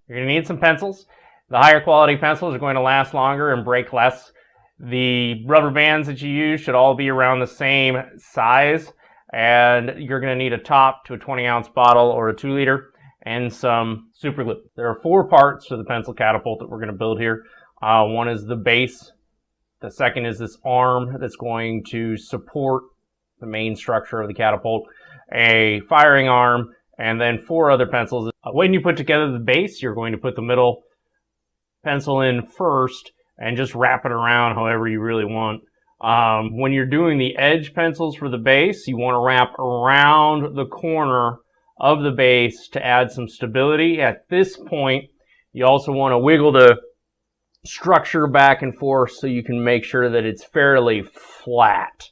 You're going to need some pencils. The higher quality pencils are going to last longer and break less. The rubber bands that you use should all be around the same size, and you're going to need a top to a 20-ounce bottle or a 2-liter and some super glue. There are 4 parts to the pencil catapult that we're going to build here. One is the base. The second is this arm that's going to support the main structure of the catapult, a firing arm, and then 4 other pencils. When you put together the base, you're going to put the middle pencil in first and just wrap it around however you really want. When you're doing the edge pencils for the base, you want to wrap around the corner of the base to add some stability. At this point, you also want to wiggle the structure back and forth so you can make sure that it's fairly flat.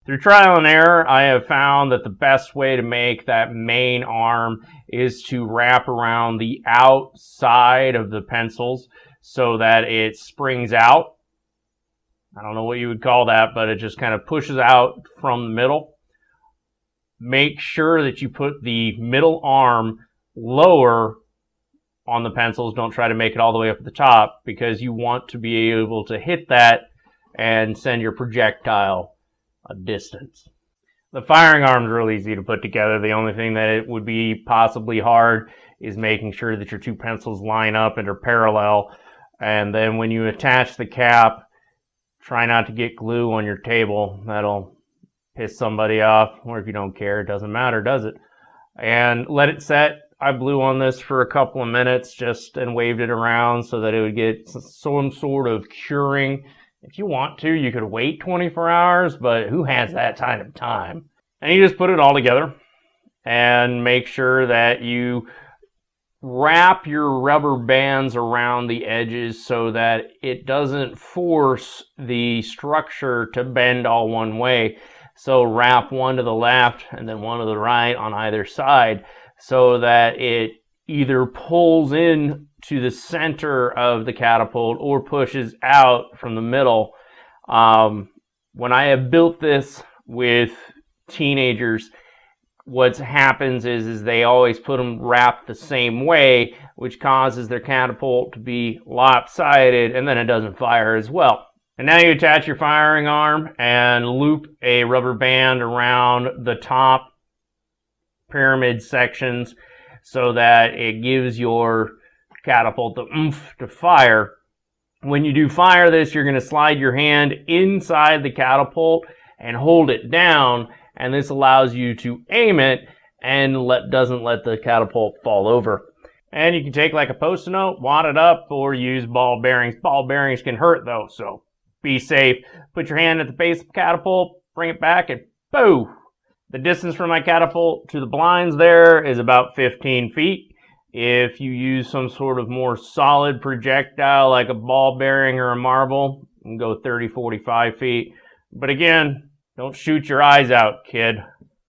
Through trial and error, I have found that the best way to make that main arm is to wrap around the outside of the pencils so that it springs out. I don't know what you would call that, but it just kind of pushes out from the middle. Make sure that you put the middle arm lower on the pencils. Don't try to make it all the way up at the top, because you want to be able to hit that and send your projectile a distance. The firing arm is real easy to put together. The only thing that it would be possibly hard is making sure that your 2 pencils line up and are parallel. And then when you attach the cap, try not to get glue on your table. That'll piss somebody off, or if you don't care, it doesn't matter, does it? And let it set. I blew on this for a couple of minutes and waved it around so that it would get some sort of curing. If you want to, you could wait 24 hours, but who has that kind of time? And you just put it all together and make sure that you wrap your rubber bands around the edges so that it doesn't force the structure to bend all one way. So wrap one to the left and then one to the right on either side so that it either pulls in to the center of the catapult or pushes out from the middle. When I have built this with teenagers, what happens is they always put them wrapped the same way, which causes their catapult to be lopsided, and then it doesn't fire as well. And now you attach your firing arm and loop a rubber band around the top pyramid sections so that it gives your catapult the oomph to fire. When you do fire this, you're going to slide your hand inside the catapult and hold it down, and this allows you to aim it and doesn't let the catapult fall over. And you can take like a Post-it note, wad it up, or use ball bearings. Ball bearings can hurt though, so be safe. Put your hand at the base of the catapult, bring it back, and boom! The distance from my catapult to the blinds there is about 15 feet. If you use some sort of more solid projectile like a ball bearing or a marble, you can go 30, 45 feet. But again, don't shoot your eyes out, kid.